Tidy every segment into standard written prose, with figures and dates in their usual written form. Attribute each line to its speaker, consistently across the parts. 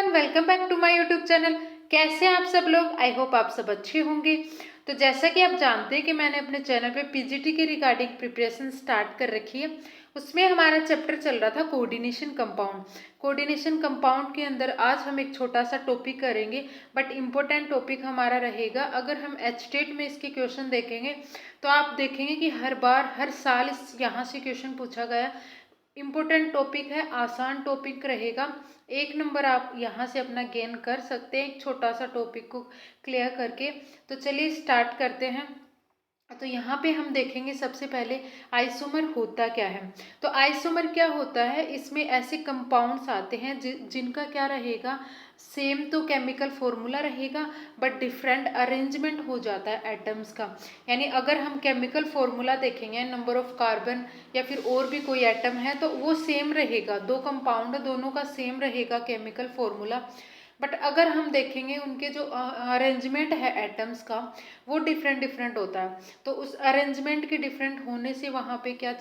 Speaker 1: Everyone, welcome back to my YouTube channel. कैसे हैं आप सब लोग? आई होप आप सब अच्छे होंगे। तो जैसा कि आप जानते हैं कि मैंने अपने चैनल पे पीजीटी के रिगार्डिंग प्रिपरेशन स्टार्ट कर रखी है। उसमें हमारा चैप्टर चल रहा था कोऑर्डिनेशन कंपाउंड। कोऑर्डिनेशन कंपाउंड के अंदर आज हम एक छोटा सा टॉपिक करेंगे, बट इम्पोर्टेंट टॉपिक हमारा रहेगा। अगर हम एचटेट में इसके क्वेश्चन देखेंगे तो आप देखेंगे कि हर बार हर साल यहाँ से क्वेश्चन पूछा गया। इम्पोर्टेंट टॉपिक है, आसान टॉपिक रहेगा। 1 नंबर आप यहाँ से अपना गेन कर सकते हैं एक छोटा सा टॉपिक को क्लियर करके। तो चलिए स्टार्ट करते हैं। तो यहाँ पे हम देखेंगे सबसे पहले आइसोमर होता क्या है। तो आइसोमर क्या होता है, इसमें ऐसे कंपाउंड्स आते हैं जिनका क्या रहेगा, सेम तो केमिकल फॉर्मूला रहेगा बट डिफरेंट अरेंजमेंट हो जाता है एटम्स का। यानी अगर हम केमिकल फॉर्मूला देखेंगे, नंबर ऑफ कार्बन या फिर और भी कोई एटम है, तो वो सेम रहेगा। दो कंपाउंड दोनों का सेम रहेगा केमिकल फॉर्मूला। बट अगर हम देखेंगे उनके जो अरेंजमेंट है एटम्स का, वो डिफरेंट डिफरेंट होता है। तो उस अरेंजमेंट के डिफरेंट होने से वहाँ पे क्या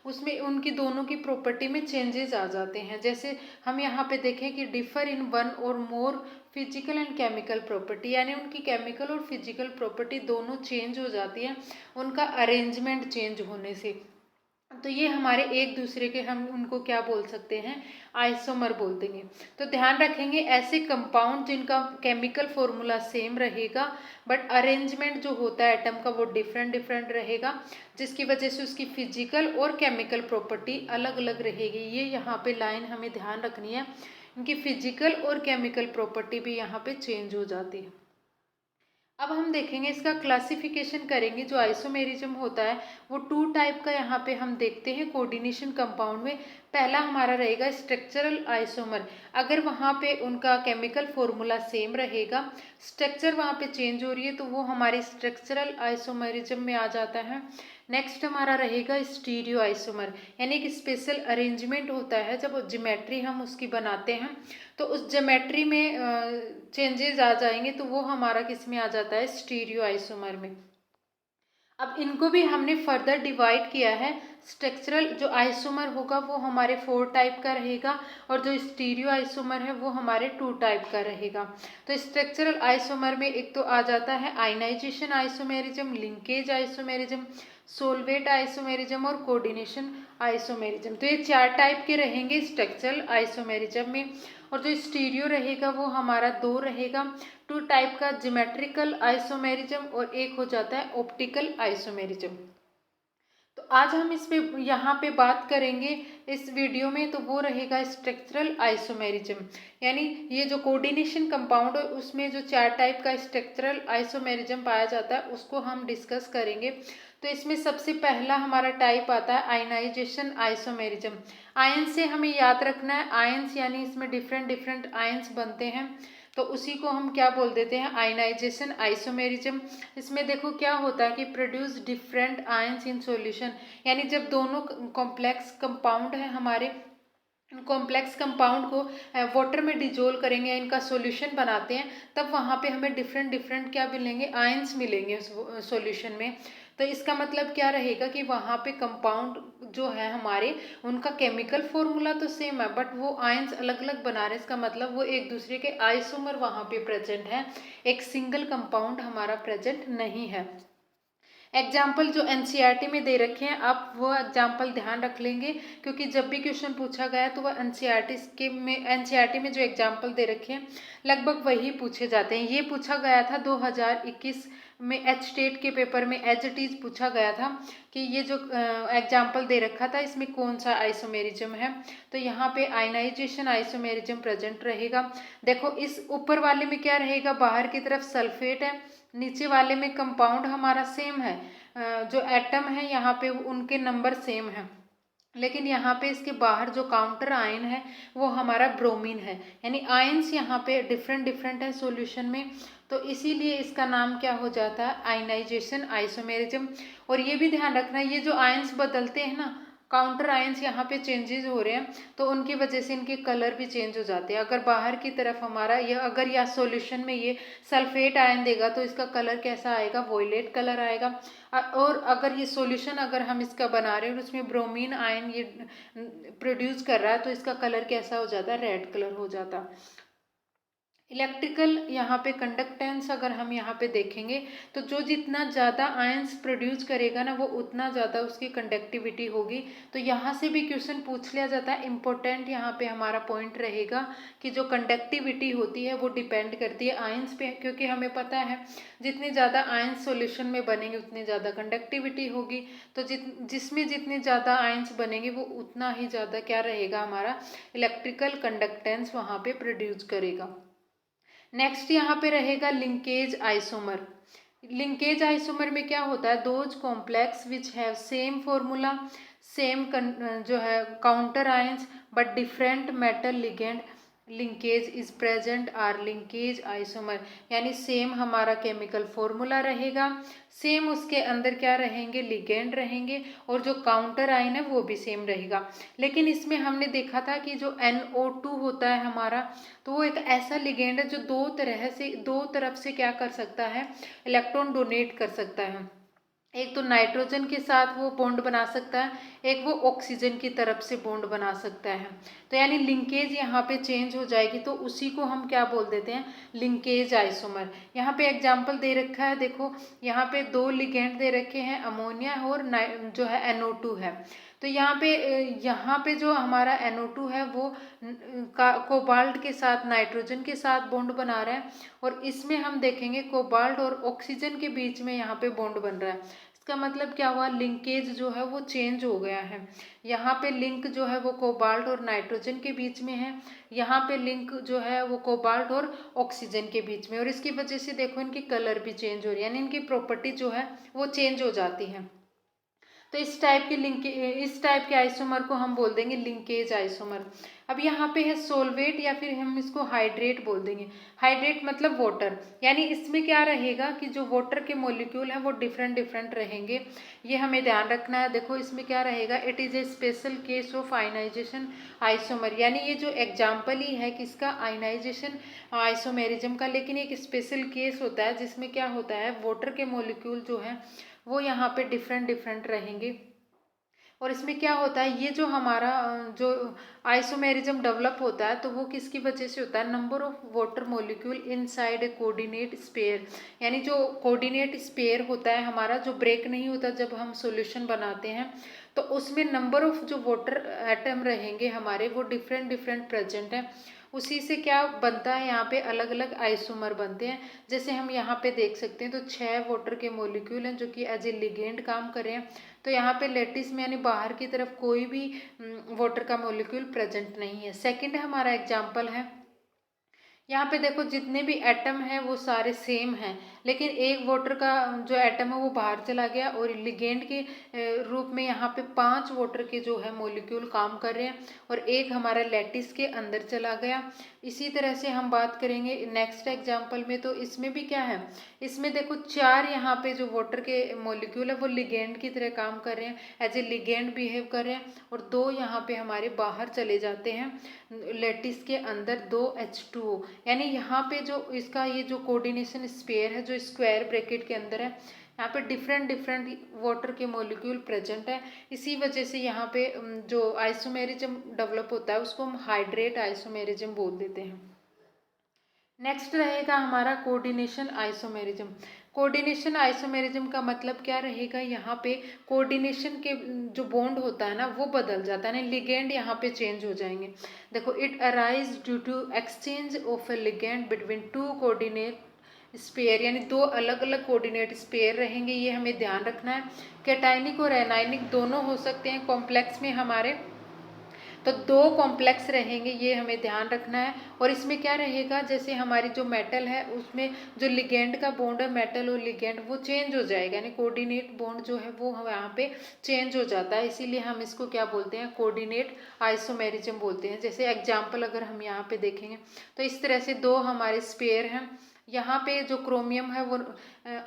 Speaker 1: उसमें उनकी दोनों की प्रॉपर्टी में चेंजेस आ जाते हैं। जैसे हम यहाँ पे देखें कि डिफर इन वन और more physical and chemical property, यानी उनकी केमिकल और फिजिकल प्रॉपर्टी दोनों चेंज हो जाती है उनका अरेंजमेंट चेंज होने से। तो ये हमारे एक दूसरे के, हम उनको क्या बोल सकते हैं, आइसोमर बोल देंगे। तो ध्यान रखेंगे ऐसे कंपाउंड जिनका केमिकल फॉर्मूला सेम रहेगा बट अरेंजमेंट जो होता है एटम का वो डिफरेंट डिफरेंट रहेगा, जिसकी वजह से उसकी फिजिकल और केमिकल प्रॉपर्टी अलग अलग रहेगी। ये यहाँ पे लाइन हमें ध्यान रखनी है, इनकी फिजिकल और केमिकल प्रॉपर्टी भी यहाँ पे चेंज हो जाती है। अब हम देखेंगे इसका क्लासिफिकेशन करेंगे। जो आइसोमेरिज्म होता है वो 2 टाइप का यहाँ पे हम देखते हैं कोऑर्डिनेशन कंपाउंड में। पहला हमारा रहेगा स्ट्रक्चरल आइसोमर। अगर वहाँ पे उनका केमिकल फॉर्मूला सेम रहेगा, स्ट्रक्चर वहाँ पे चेंज हो रही है, तो वो हमारे स्ट्रक्चरल आइसोमेरिज्म में आ जाता है। नेक्स्ट हमारा रहेगा स्टीरियो आइसोमर, यानी कि स्पेशल अरेंजमेंट होता है जब ज्योमेट्री हम उसकी बनाते हैं तो उस ज्योमेट्री में चेंजेस आ जाएंगे, तो वो हमारा किस में आ जाता है, स्टीरियो आइसोमर में। अब इनको भी हमने फर्दर डिवाइड किया है। स्ट्रक्चरल जो आइसोमर होगा वो हमारे 4 टाइप का रहेगा और जो स्टीरियो आइसोमर है वो हमारे 2 टाइप का रहेगा। तो स्ट्रक्चरल आइसोमर में एक तो आ जाता है ionisation isomerism, linkage isomerism, solvate isomerism और कोऑर्डिनेशन आइसोमेरिज्म। तो ये 4 टाइप के रहेंगे स्ट्रक्चरल आइसोमेरिज्म में। और जो स्टीरियो रहेगा वो हमारा 2 रहेगा, 2 टाइप का, ज्योमेट्रिकल आइसोमेरिज्म और एक हो जाता है ऑप्टिकल आइसोमेरिज्म। तो आज हम इस पे यहाँ पे बात करेंगे इस वीडियो में, तो वो रहेगा स्ट्रक्चरल आइसोमेरिज्म। यानी ये जो कोऑर्डिनेशन कंपाउंड है उसमें जो 4 टाइप का स्ट्रक्चरल आइसोमेरिज्म पाया जाता है उसको हम डिस्कस करेंगे। तो इसमें सबसे पहला हमारा टाइप आता है आयनाइजेशन आइसोमेरिज्म। आयंस से हमें याद रखना है, आयंस यानी इसमें डिफरेंट डिफरेंट आयंस बनते हैं, तो उसी को हम क्या बोल देते हैं, आयनाइजेशन आइसोमेरिज्म। इसमें देखो क्या होता है कि produce different ions in solution, यानी जब दोनों कॉम्प्लेक्स कंपाउंड है हमारे, कॉम्प्लेक्स कंपाउंड को वाटर में डिजोल्व करेंगे या इनका सॉल्यूशन बनाते हैं, तब वहाँ पे हमें डिफरेंट डिफरेंट क्या मिलेंगे, आयंस मिलेंगे उस सॉल्यूशन में। तो इसका मतलब क्या रहेगा कि वहाँ पे कंपाउंड जो है हमारे, उनका केमिकल फॉर्मूला तो सेम है बट वो आयंस अलग अलग बना रहे हैं। इसका मतलब वो एक दूसरे के आइसोमर वहाँ पे प्रेजेंट है, एक सिंगल कंपाउंड हमारा प्रेजेंट नहीं है। एग्जाम्पल जो एनसीईआरटी में दे रखे हैं आप वो एग्जाम्पल ध्यान रख लेंगे, क्योंकि जब भी क्वेश्चन पूछा गया तो वह एनसीईआरटी में जो एग्जाम्पल दे रखे हैं लगभग वही पूछे जाते हैं। ये पूछा गया था 2021 में एचटेट के पेपर में, एज इट इज पूछा गया था कि ये जो एग्जाम्पल दे रखा था इसमें कौन सा आइसोमेरिज्म है। तो यहाँ पे आयनाइजेशन आइसोमेरिज्म प्रेजेंट रहेगा। देखो इस ऊपर वाले में क्या रहेगा, बाहर की तरफ सल्फेट है, नीचे वाले में कंपाउंड हमारा सेम है, जो एटम है यहाँ पे उनके नंबर सेम है, लेकिन यहाँ पे इसके बाहर जो काउंटर आयन है वो हमारा ब्रोमीन है। यानी आयंस यहाँ पे डिफरेंट डिफरेंट है सॉल्यूशन में, तो इसीलिए इसका नाम क्या हो जाता है, आयनाइजेशन आइसोमेरिज्म। और ये भी ध्यान रखना, ये जो आयंस बदलते हैं ना, काउंटर आयंस यहाँ पे चेंजेस हो रहे हैं, तो उनकी वजह से इनके कलर भी चेंज हो जाते हैं। अगर बाहर की तरफ हमारा यह, अगर या सॉल्यूशन में ये सल्फेट आयन देगा तो इसका कलर कैसा आएगा, वॉयलेट कलर आएगा। और अगर ये सॉल्यूशन अगर हम इसका बना रहे हैं और उसमें ब्रोमीन आयन ये प्रोड्यूस कर रहा है तो इसका कलर कैसा हो जाता है, रेड कलर हो जाता है। इलेक्ट्रिकल यहाँ पे कंडक्टेंस अगर हम यहाँ पे देखेंगे तो जो जितना ज़्यादा आयंस प्रोड्यूस करेगा ना वो उतना ज़्यादा उसकी कंडक्टिविटी होगी। तो यहाँ से भी क्वेश्चन पूछ लिया जाता है। इम्पोर्टेंट यहाँ पे हमारा पॉइंट रहेगा कि जो कंडक्टिविटी होती है वो डिपेंड करती है आयंस पे, क्योंकि हमें पता है जितने ज़्यादा आयंस सॉल्यूशन में बनेंगे उतनी ज़्यादा कंडक्टिविटी होगी। तो जिसमें जितने ज़्यादा आयंस बनेंगे वो उतना ही ज़्यादा क्या रहेगा, हमारा इलेक्ट्रिकल कंडक्टेंस वहाँ पे प्रोड्यूस करेगा। नेक्स्ट यहाँ पे रहेगा लिंकेज आइसोमर। लिंकेज आइसोमर में क्या होता है, those complex which have same formula, same जो है counter ions but different metal ligand linkage is present are linkage isomer. यानी सेम हमारा केमिकल फॉर्मूला रहेगा, सेम उसके अंदर क्या रहेंगे, लिगेंड रहेंगे, और जो काउंटर आयन है वो भी सेम रहेगा। लेकिन इसमें हमने देखा था कि जो NO2 होता है हमारा, तो वो एक ऐसा लिगेंड है जो दो तरफ से क्या कर सकता है, इलेक्ट्रॉन डोनेट कर सकता है। एक तो नाइट्रोजन के साथ वो बॉन्ड बना सकता है, एक वो ऑक्सीजन की तरफ से बॉन्ड बना सकता है। तो यानी लिंकेज यहाँ पे चेंज हो जाएगी, तो उसी को हम क्या बोल देते हैं, लिंकेज आइसोमर। यहाँ पे एग्जांपल दे रखा है, देखो यहाँ पे दो लिगेंड दे रखे हैं, अमोनिया और जो है NO2 है। तो यहाँ पे जो हमारा NO2 है वो कोबाल्ट के साथ, नाइट्रोजन के साथ बॉन्ड बना रहा है, और इसमें हम देखेंगे कोबाल्ट और ऑक्सीजन के बीच में यहाँ पे बॉन्ड बन रहा है। इसका मतलब क्या हुआ, लिंकेज जो है वो चेंज हो गया है। यहाँ पे लिंक जो है वो कोबाल्ट और नाइट्रोजन के बीच में है, यहाँ पे लिंक जो है वो कोबाल्ट और ऑक्सीजन के बीच में, और इसकी वजह से देखो इनकी कलर भी चेंज हो रही है, यानी इनकी प्रॉपर्टी जो है वो चेंज हो जाती है। तो इस टाइप के आइसोमर को हम बोल देंगे लिंकेज आइसोमर। अब यहाँ पे है सोलवेट, या फिर हम इसको हाइड्रेट बोल देंगे। हाइड्रेट मतलब वाटर, यानी इसमें क्या रहेगा कि जो वाटर के मॉलिक्यूल हैं वो डिफरेंट डिफरेंट रहेंगे, ये हमें ध्यान रखना है। देखो इसमें क्या रहेगा, it is a special case of ionisation isomer, यानी ये जो एग्जाम्पल ही है किसका, आयनाइजेशन आइसोमेरिज्म का। लेकिन एक स्पेशल केस होता है जिसमें क्या होता है, वाटर के मॉलिक्यूल जो है वो यहाँ पे डिफरेंट डिफरेंट रहेंगे। और इसमें क्या होता है, ये जो हमारा जो आइसोमेरिज्म डेवलप होता है तो वो किसकी वजह से होता है, number of water molecule inside a coordinate sphere. यानी जो कोऑर्डिनेट स्पेयर होता है हमारा, जो ब्रेक नहीं होता जब हम सॉल्यूशन बनाते हैं, तो उसमें नंबर ऑफ जो वाटर एटम रहेंगे हमारे वो डिफरेंट डिफरेंट प्रेजेंट हैं। उसी से क्या बनता है, यहाँ पे अलग अलग आइसोमर बनते हैं। जैसे हम यहाँ पे देख सकते हैं, तो 6 वाटर के मॉलिक्यूल हैं जो कि एज ए लिगेंड काम कर रहे हैं। तो यहाँ पे लेटिस में यानी बाहर की तरफ कोई भी वाटर का मॉलिक्यूल प्रेजेंट नहीं है। सेकंड हमारा एग्जाम्पल है, यहाँ पे देखो जितने भी एटम हैं वो सारे सेम हैं, लेकिन एक वाटर का जो एटम है वो बाहर चला गया, और लिगेंड के रूप में यहाँ पे 5 वाटर के जो है मॉलिक्यूल काम कर रहे हैं, और एक हमारा लैटिस के अंदर चला गया। इसी तरह से हम बात करेंगे नेक्स्ट एग्जाम्पल में, तो इसमें भी क्या है, इसमें देखो 4 यहाँ पे जो वाटर के मॉलिक्यूल है वो लिगेंड की तरह काम कर रहे हैं, एज ए लिगेंड बिहेव कर रहे हैं, और 2 यहाँ पे हमारे बाहर चले जाते हैं लेटिस के अंदर, 2 H2O। यानी यहाँ पे जो इसका ये जो कोऑर्डिनेशन स्पेयर है जो स्क्वायर ब्रैकेट के अंदर है, यहाँ पे डिफरेंट डिफरेंट वाटर के मॉलिक्यूल प्रेजेंट है। इसी वजह से यहाँ पे जो आइसोमेरिज्म डेवलप होता है उसको हम हाइड्रेट आइसोमेरिज्म बोल देते हैं। नेक्स्ट रहेगा हमारा कोऑर्डिनेशन आइसोमेरिज्म। कोऑर्डिनेशन आइसोमेरिज्म का मतलब क्या रहेगा, यहाँ पे कोऑर्डिनेशन के जो बॉन्ड होता है ना वो बदल जाता है, यानी लिगेंड यहाँ पे चेंज हो जाएंगे। देखो it arise due to exchange of a ligand between 2 coordinate sphere, यानी 2 अलग अलग कोऑर्डिनेट स्पेयर रहेंगे। ये हमें ध्यान रखना है। कैटायनिक और एनायनिक दोनों हो सकते हैं कॉम्प्लेक्स में हमारे, तो 2 कॉम्प्लेक्स रहेंगे, ये हमें ध्यान रखना है। और इसमें क्या रहेगा, जैसे हमारी जो मेटल है उसमें जो लिगेंड का बॉन्ड है, मेटल और लिगेंड वो चेंज हो जाएगा, यानी कोऑर्डिनेट बॉन्ड जो है वो यहाँ पे चेंज हो जाता है। इसीलिए हम इसको क्या बोलते हैं, कोऑर्डिनेट आइसोमेरिज्म बोलते हैं। जैसे एग्जाम्पल अगर हम यहाँ पे देखेंगे तो इस तरह से 2 हमारे स्पेयर हैं, यहाँ पे जो क्रोमियम है वो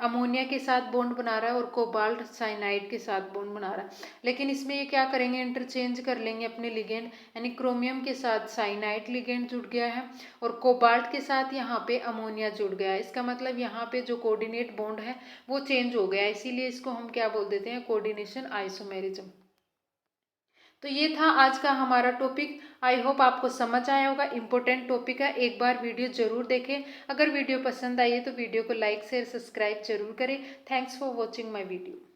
Speaker 1: अमोनिया के साथ बॉन्ड बना रहा है, और कोबाल्ट साइनाइड के साथ बॉन्ड बना रहा है। लेकिन इसमें ये क्या करेंगे, इंटरचेंज कर लेंगे अपने लिगेंड, यानी क्रोमियम के साथ साइनाइड लिगेंड जुड़ गया है, और कोबाल्ट के साथ यहाँ पे अमोनिया जुड़ गया है। इसका मतलब यहाँ पे जो कोऑर्डिनेट बॉन्ड है वो चेंज हो गया है, इसीलिए इसको हम क्या बोल देते हैं, कोऑर्डिनेशन आइसोमेरिज्म। तो ये था आज का हमारा टॉपिक। आई होप आपको समझ आया होगा, इम्पोर्टेंट टॉपिक है, एक बार वीडियो जरूर देखें। अगर वीडियो पसंद आई है तो वीडियो को लाइक शेयर सब्सक्राइब जरूर करें। Thanks for watching my video.